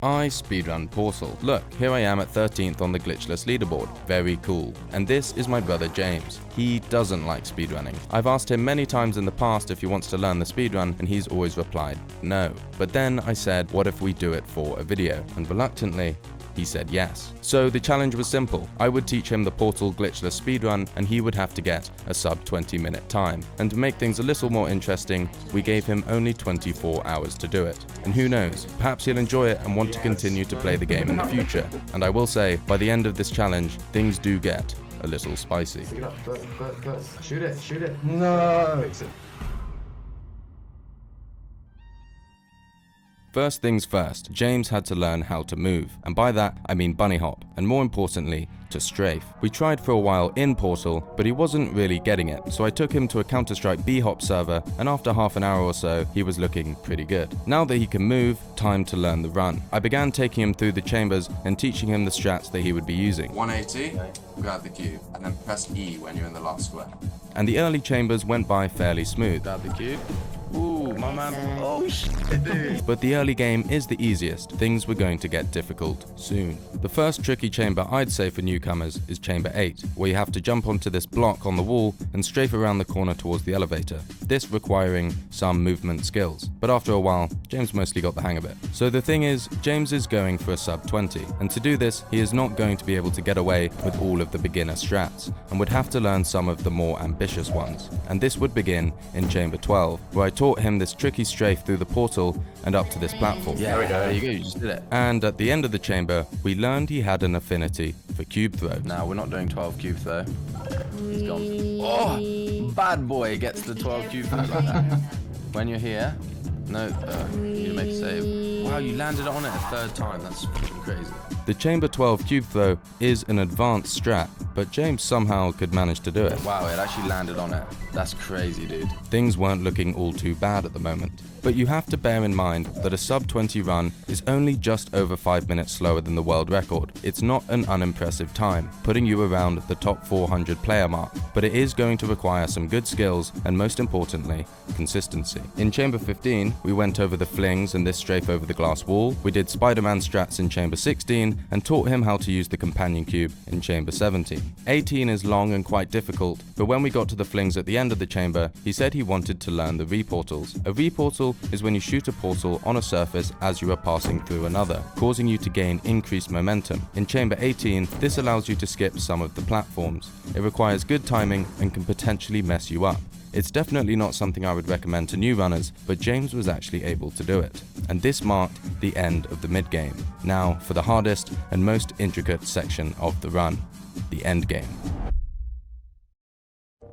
I speedrun Portal. Look, here I am at 13th on the glitchless leaderboard. Very cool. And this is my brother James. He doesn't like speedrunning. I've asked him many times in the past if he wants to learn the speedrun, and he's always replied no. But then I said, what if we do it for a video? And reluctantly, he said yes. So the challenge was simple. I would teach him the Portal glitchless speedrun, and he would have to get a sub 20-minute time. And to make things a little more interesting, we gave him only 24 hours to do it. And who knows, perhaps he'll enjoy it and want to continue to play the game in the future. And I will say, by the end of this challenge, things do get a little spicy. Shoot it. No! First things first, James had to learn how to move, and by that I mean bunny hop, and more importantly, to strafe. We tried for a while in Portal, but he wasn't really getting it, so I took him to a Counter-Strike B-hop server, and after half an hour or so, he was looking pretty good. Now that he can move, time to learn the run. I began taking him through the chambers and teaching him the strats that he would be using. 180, grab the cube, and then press E when you're in the last square. And the early chambers went by fairly smooth. Grab the cube. Ooh, my man. Oh shit, dude. But the early game is the easiest. Things were going to get difficult soon. The first tricky chamber I'd say for newcomers is chamber 8, where you have to jump onto this block on the wall and strafe around the corner towards the elevator. This requiring some movement skills. But after a while, James mostly got the hang of it. So the thing is, James is going for a sub 20. And to do this, he is not going to be able to get away with all of the beginner strats, and would have to learn some of the more ambitious ones. And this would begin in chamber 12, where I taught him this tricky strafe through the portal and up to this platform. Yeah, there you go, you just did it. And at the end of the chamber, we learned he had an affinity for cube throws. Now, we're not doing 12 cube though. He's gone. Oh, bad boy gets the 12 cube throw like that. When you're here, no, you need to make a save. Wow, you landed on it a third time, that's fucking crazy. The chamber 12 cube throw is an advanced strat, but James somehow could manage to do it. Wow, it actually landed on it. That's crazy, dude. Things weren't looking all too bad at the moment. But you have to bear in mind that a sub 20 run is only just over 5 minutes slower than the world record. It's not an unimpressive time, putting you around the top 400 player mark, but it is going to require some good skills and, most importantly, consistency. In chamber 15, we went over the flings and this strafe over the glass wall. We did Spider-Man strats in chamber 16 and taught him how to use the companion cube in chamber 17. 18 is long and quite difficult, but when we got to the flings at the end of the chamber, he said he wanted to learn the reportals. A reportal is when you shoot a portal on a surface as you are passing through another, causing you to gain increased momentum. In chamber 18, this allows you to skip some of the platforms. It requires good timing and can potentially mess you up. It's definitely not something I would recommend to new runners, but James was actually able to do it. And this marked the end of the mid-game. Now for the hardest and most intricate section of the run, the end game.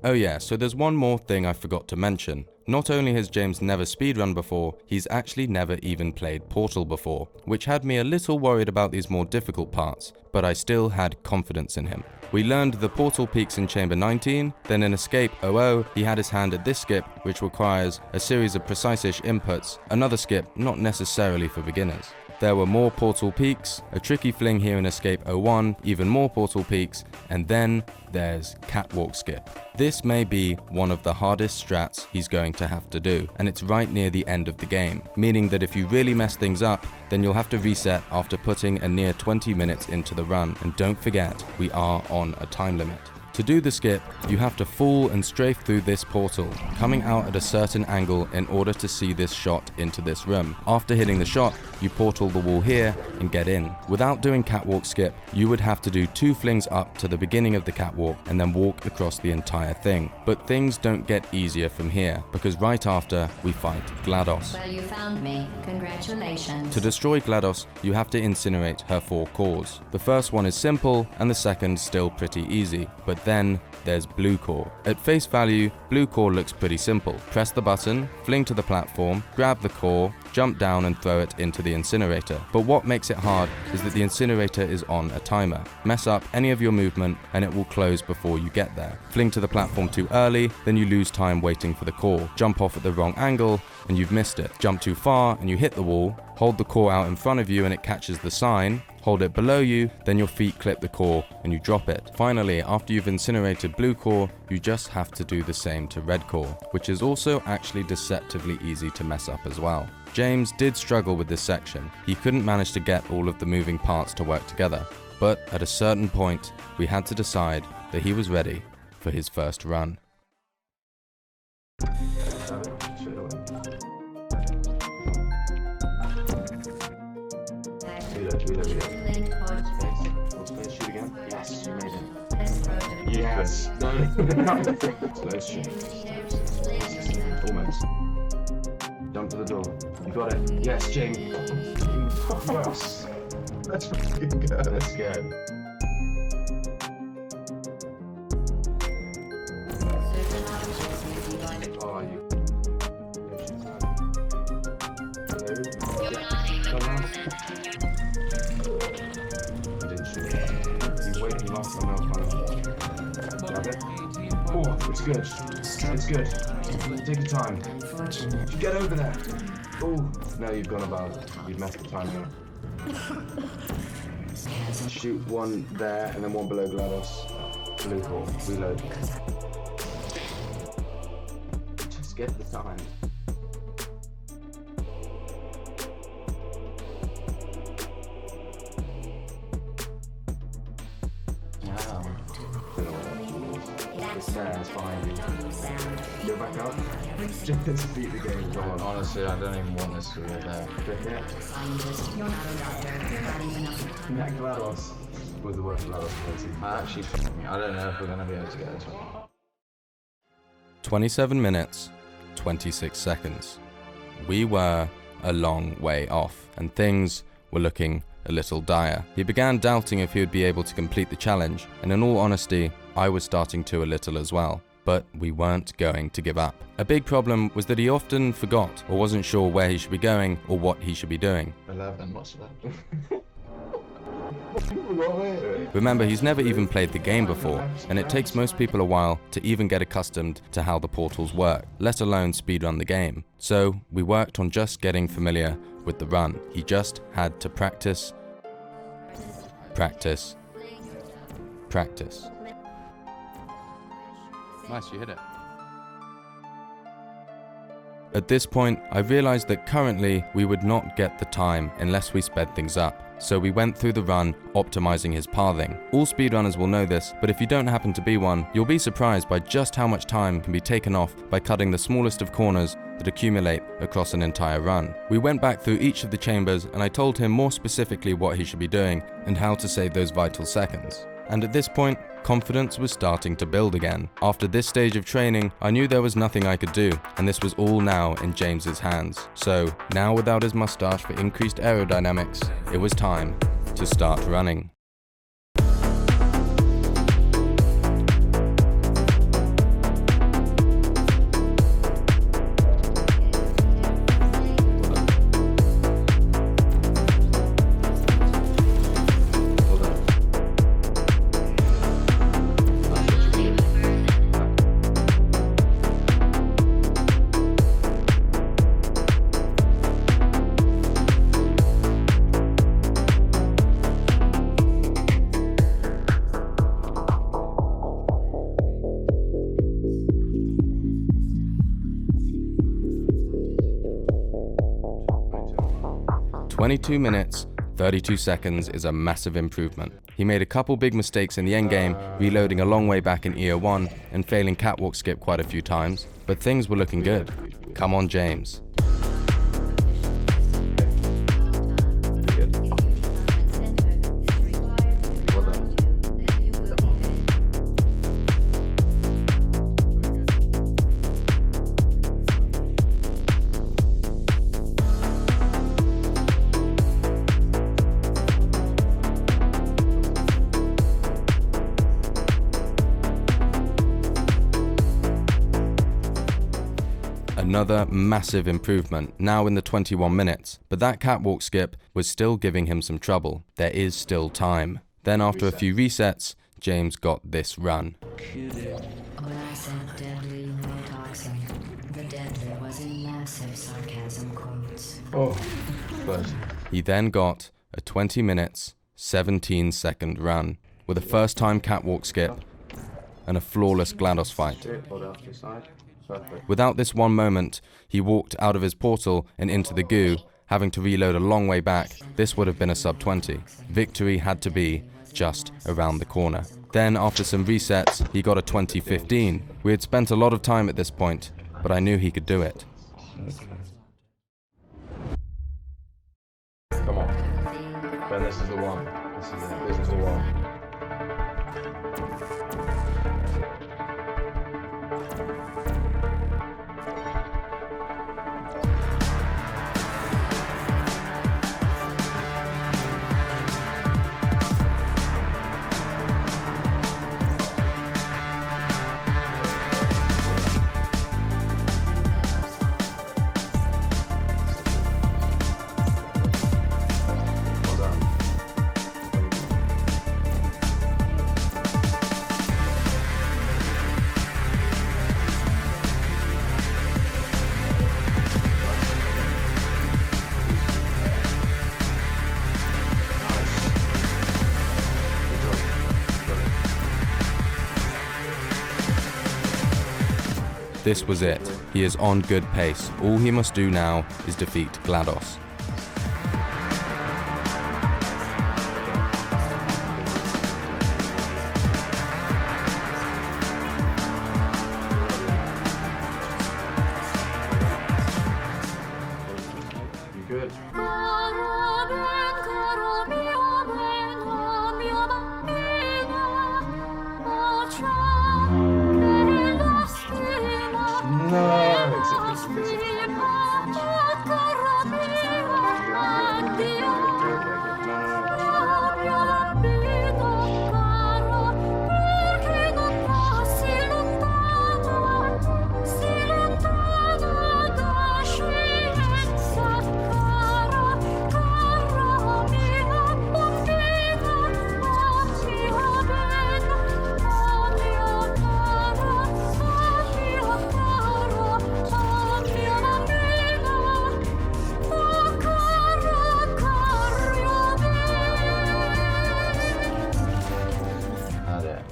Oh yeah, so there's one more thing I forgot to mention. Not only has James never speedrun before, he's actually never even played Portal before, which had me a little worried about these more difficult parts, but I still had confidence in him. We learned the portal peaks in chamber 19, then in escape 00, he had his hand at this skip, which requires a series of precise-ish inputs, another skip not necessarily for beginners. There were more portal peaks, a tricky fling here in escape 01, even more portal peaks, and then there's catwalk skip. This may be one of the hardest strats he's going to have to do, and it's right near the end of the game, meaning that if you really mess things up, then you'll have to reset after putting a near 20 minutes into the run. And don't forget, we are on a time limit. To do the skip, you have to fall and strafe through this portal, coming out at a certain angle in order to see this shot into this room. After hitting the shot, you portal the wall here and get in. Without doing catwalk skip, you would have to do 2 flings up to the beginning of the catwalk and then walk across the entire thing. But things don't get easier from here, because right after, we fight GLaDOS. Well, you found me. Congratulations. To destroy GLaDOS, you have to incinerate her 4 cores. The first one is simple, and the second still pretty easy, but then there's blue core. At face value, blue core looks pretty simple. Press the button, fling to the platform, grab the core, jump down and throw it into the incinerator. But what makes it hard is that the incinerator is on a timer. Mess up any of your movement and it will close before you get there. Fling to the platform too early, then you lose time waiting for the core. Jump off at the wrong angle and you've missed it. Jump too far and you hit the wall. Hold the core out in front of you and it catches the sign. Hold it below you, then your feet clip the core and you drop it. Finally, after you've incinerated blue core, you just have to do the same to red core, which is also actually deceptively easy to mess up as well. James did struggle with this section. He couldn't manage to get all of the moving parts to work together, but at a certain point, we had to decide that he was ready for his first run. Shoot again. Yes, you made it. Yes. Slow shoot. Almost. Jump to the door. You got it. Yes, James. Yes. Let's fucking go. Let's go. Oh, you. Oh, it's good. It's good. Take your time. Get over there. Oh, no, you've gone about. You've messed the time up. Shoot one there and then one below GLaDOS. Blue core. Reload. Just get the time. Stairs behind you. Go back up. Just beat the game. Come on. Honestly, I don't even want this to be there. That GLaDOS was the worst GLaDOS. I don't know if we're going to be able to get this one. 27 minutes, 26 seconds. We were a long way off, and things were looking a little dire. He began doubting if he would be able to complete the challenge, and in all honesty, I was starting to a little as well. But we weren't going to give up. A big problem was that he often forgot or wasn't sure where he should be going or what he should be doing. 11, what's that? Remember, he's never even played the game before, and it takes most people a while to even get accustomed to how the portals work, let alone speedrun the game. So we worked on just getting familiar with the run. He just had to practice, practice, practice. Nice, you hit it. At this point, I realized that currently we would not get the time unless we sped things up. So we went through the run, optimizing his pathing. All speedrunners will know this, but if you don't happen to be one, you'll be surprised by just how much time can be taken off by cutting the smallest of corners that accumulate across an entire run. We went back through each of the chambers and I told him more specifically what he should be doing and how to save those vital seconds. And at this point, confidence was starting to build again. After this stage of training, I knew there was nothing I could do, and this was all now in James's hands. So, now without his mustache for increased aerodynamics, it was time to start running. "22 minutes, 32 seconds is a massive improvement. He made a couple big mistakes in the endgame, reloading a long way back in EO1 and failing catwalk skip quite a few times, but things were looking good. Come on, James. Another massive improvement, now in the 21 minutes, but that catwalk skip was still giving him some trouble. There is still time. Then after a few resets, James got this run. When I said deadly neurotoxin, the deadly was in massive sarcasm quotes. Oh, but He then got a 20 minutes, 17-second run, with a first-time catwalk skip and a flawless GLaDOS fight. Hold out to the side. Perfect. Without this one moment, he walked out of his portal and into the goo, having to reload a long way back. This would have been a sub-20. Victory had to be just around the corner. Then, after some resets, he got a 20-15. We had spent a lot of time at this point, but I knew he could do it. Come on. Ben, this is the one. This is it. This is the one. Well done. This was it. He is on good pace. All he must do now is defeat GLaDOS. You good?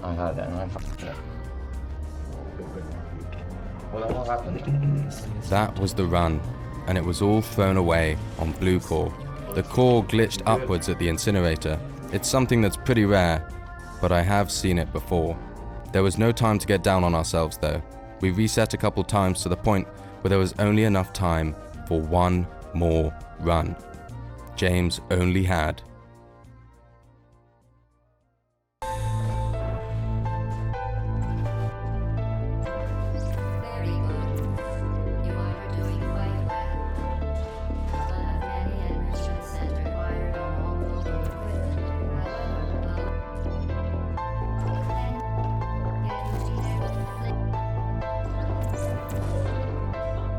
I had it and I fucked it. Well, then what happened? That was the run, and it was all thrown away on blue core. The core glitched upwards at the incinerator. It's something that's pretty rare, but I have seen it before. There was no time to get down on ourselves though. We reset a couple times to the point where there was only enough time for one more run. James only had Very good. You are doing quite well. But have many enrichments and required on all mobile equipment. However,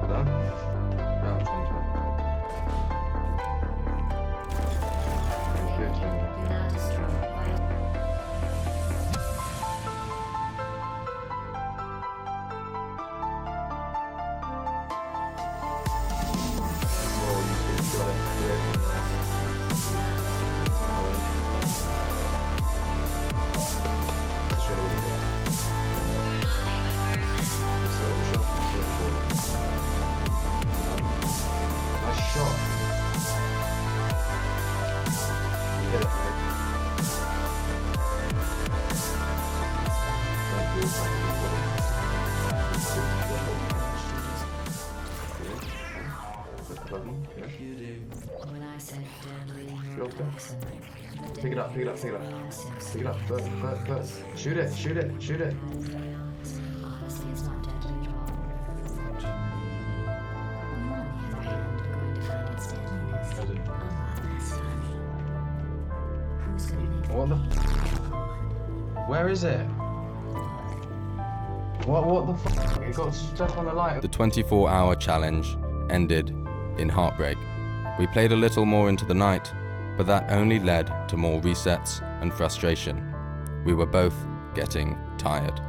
Done? No, it's one time. do not destroy vital. Nice shot. You hit it, mate. Thank you. When I said deadly Go for it. neurotoxin, the Pick it up, pick it up, pick it up. Pick it up, first. Shoot it. honestly, it's not deadly at all. On the other hand, going to find its deadliness a lot less funny. Who's gonna make What the? Where is it? What the fuck? It got stuck on the light. the 24-hour challenge ended in heartbreak. We played a little more into the night, but that only led to more resets and frustration. We were both getting tired.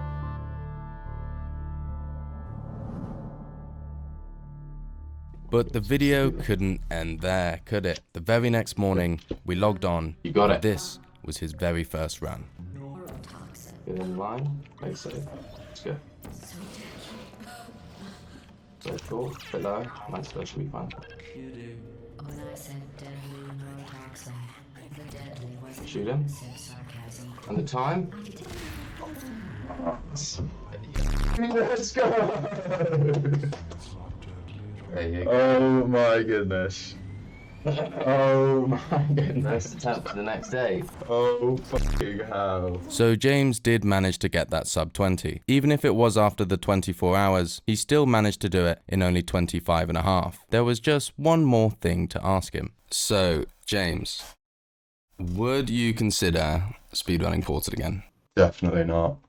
But the video couldn't end there, could it? The very next morning, we logged on. You got it. This was his very first run. Get in line. Make safe. Let's go. So cool. Bit low. Mine's supposed to be fine. When I said deadly neurotoxin, the deadly was Shoot him. sarcasm. And the time? Let's go! There you go. Oh my goodness. Oh my goodness. Next attempt for the next day. Oh fucking hell. So James did manage to get that sub 20. Even if it was after the 24 hours, he still managed to do it in only 25 and a half. There was just one more thing to ask him. So, James, would you consider speedrunning Portal again? Definitely not.